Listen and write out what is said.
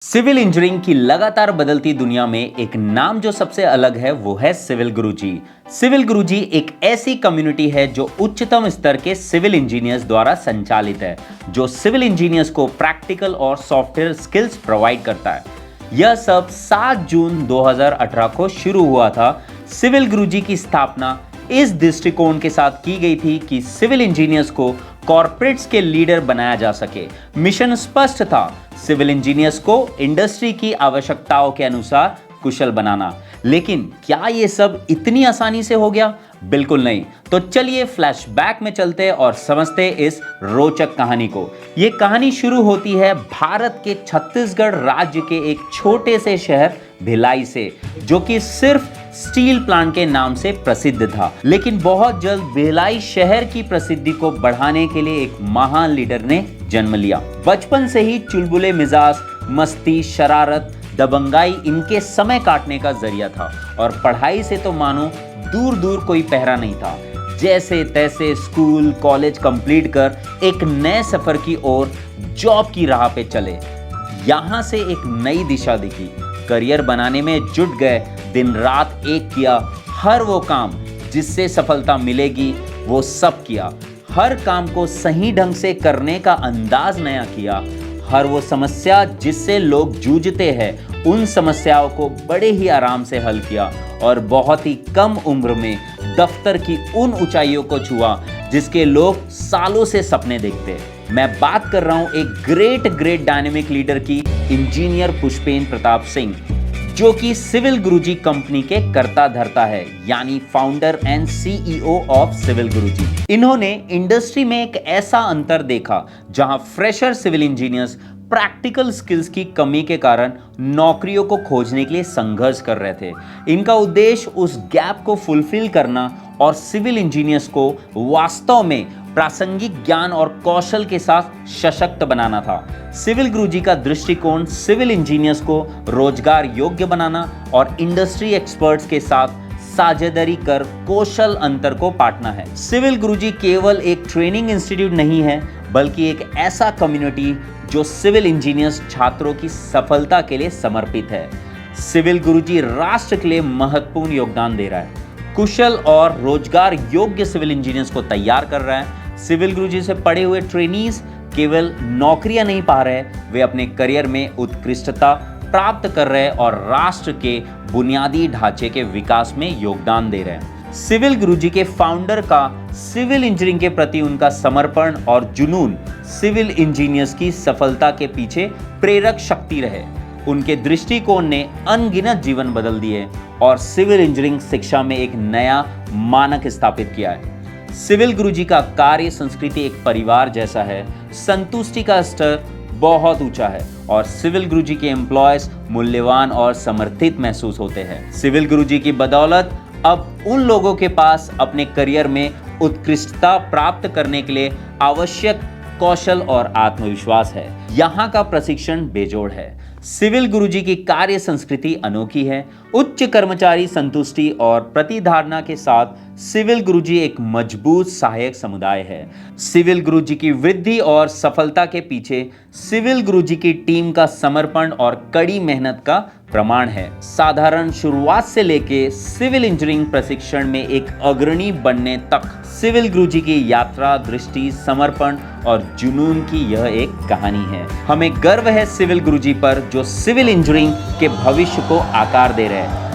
Civil engineering की लगातार बदलती दुनिया में एक नाम जो सबसे अलग है वो है सिविल गुरुजी। सिविल गुरुजी एक ऐसी कम्युनिटी है जो उच्चतम स्तर के सिविल इंजीनियर्स द्वारा संचालित है, जो सिविल इंजीनियर्स को प्रैक्टिकल और सॉफ्टवेयर स्किल्स प्रोवाइड करता है। यह सब 7 जून 2018 को शुरू हुआ था। सिविल गुरुजी की स्थापना इस दृष्टिकोण के साथ की गई थी कि सिविल इंजीनियर्स को कॉर्पोरेट्स के लीडर बनाया जा सके। मिशन स्पष्ट था, सिविल इंजीनियर्स को इंडस्ट्री की आवश्यकताओं के अनुसार कुशल बनाना। लेकिन क्या यह सब इतनी आसानी से हो गया? बिल्कुल नहीं। तो चलिए फ्लैशबैक में चलते और समझते इस रोचक कहानी को। यह कहानी शुरू होती है भारत के छत्तीसगढ़ राज्य के एक छोटे से शहर भिलाई से, जो कि सिर्फ स्टील प्लांट के नाम से प्रसिद्ध था। लेकिन बहुत जल्द भिलाई शहर की प्रसिद्धि को बढ़ाने के लिए एक महान लीडर ने जन्म लिया। बचपन से ही चुलबुले मिजाज, मस्ती, शरारत, दबंगाई इनके समय काटने का जरिया था और पढ़ाई से तो मानो दूर दूर कोई पहरा नहीं था। जैसे तैसे स्कूल कॉलेज कंप्लीट कर एक नए सफर की ओर जॉब की राह पे चले। यहां से एक नई दिशा दिखी, करियर बनाने में जुट गए, दिन रात एक किया। हर वो काम जिससे सफलता मिलेगी वो सब किया। हर काम को सही ढंग से करने का अंदाज नया किया। हर वो समस्या जिससे लोग जूझते हैं उन समस्याओं को बड़े ही आराम से हल किया और बहुत ही कम उम्र में दफ्तर की उन ऊंचाइयों को छुआ जिसके लोग सालों से सपने देखते। मैं बात कर रहा हूं एक ग्रेट डायनेमिक लीडर की, इंजीनियर पुष्पेंद्र प्रताप सिंह, जो कि सिविल गुरुजी कंपनी के कर्ता धर्ता है, यानी founder and CEO of Civil Guruji. इन्होंने इंडस्ट्री में एक ऐसा अंतर देखा जहां fresher civil engineers practical skills की कमी के कारण नौकरियों को खोजने के लिए संघर्ष कर रहे थे। इनका उद्देश्य उस गैप को फुलफिल करना और सिविल इंजीनियर्स को वास्तव में प्रासंगिक ज्ञान और कौशल के साथ सशक्त बनाना था। सिविल गुरुजी का दृष्टिकोण सिविल इंजीनियर्स को रोजगार योग्य बनाना और इंडस्ट्री एक्सपर्ट्स के साथ साझेदारी कर कौशल अंतर को पाटना है। सिविल गुरुजी केवल एक ट्रेनिंग इंस्टीट्यूट नहीं है, बल्कि एक ऐसा कम्युनिटी जो सिविल इंजीनियर्स छात्रों की सफलता के लिए समर्पित है। सिविल गुरुजी राष्ट्र के लिए महत्वपूर्ण योगदान दे रहा है, कुशल और रोजगार योग्य सिविल इंजीनियर्स को तैयार कर रहा है। सिविल गुरुजी से पढ़े हुए ट्रेनीज केवल नौकरियां नहीं पा रहे, वे अपने करियर में उत्कृष्टता प्राप्त कर रहे और राष्ट्र के बुनियादी ढांचे के विकास में योगदान दे रहे हैं। सिविल गुरुजी के फाउंडर का सिविल इंजीनियरिंग के प्रति उनका समर्पण और जुनून सिविल इंजीनियर्स की सफलता के पीछे प्रेरक शक्ति रहे। उनके दृष्टिकोण ने अनगिनत जीवन बदल दिए और सिविल इंजीनियरिंग शिक्षा में एक नया मानक स्थापित किया है। सिविल गुरुजी का कार्य संस्कृति एक परिवार जैसा है, संतुष्टि का स्तर बहुत ऊंचा है और सिविल गुरुजी के एम्प्लॉयज मूल्यवान और समर्थित महसूस होते हैं। सिविल गुरुजी की बदौलत अब उन लोगों के पास अपने करियर में उत्कृष्टता प्राप्त करने के लिए आवश्यक कौशल और आत्मविश्वास है। यहाँ का प्रशिक्षण बेजोड़ है। सिविल गुरुजी की कार्य संस्कृति अनोखी है। उच्च कर्मचारी संतुष्टि और प्रतिधारणा के साथ सिविल गुरुजी एक मजबूत सहायक समुदाय है। सिविल गुरुजी की वृद्धि और सफलता के पीछे सिविल गुरुजी की टीम का समर्पण और कड़ी मेहनत का प्रमाण है। साधारण शुरुआत से लेके सिविल इंजीनियरिंग प्रशिक्षण में एक अग्रणी बनने तक सिविल गुरुजी की यात्रा, दृष्टि, समर्पण और जुनून की यह एक कहानी है। हमें गर्व है सिविल गुरुजी पर, जो सिविल इंजीनियरिंग के भविष्य को आकार दे रहे हैं।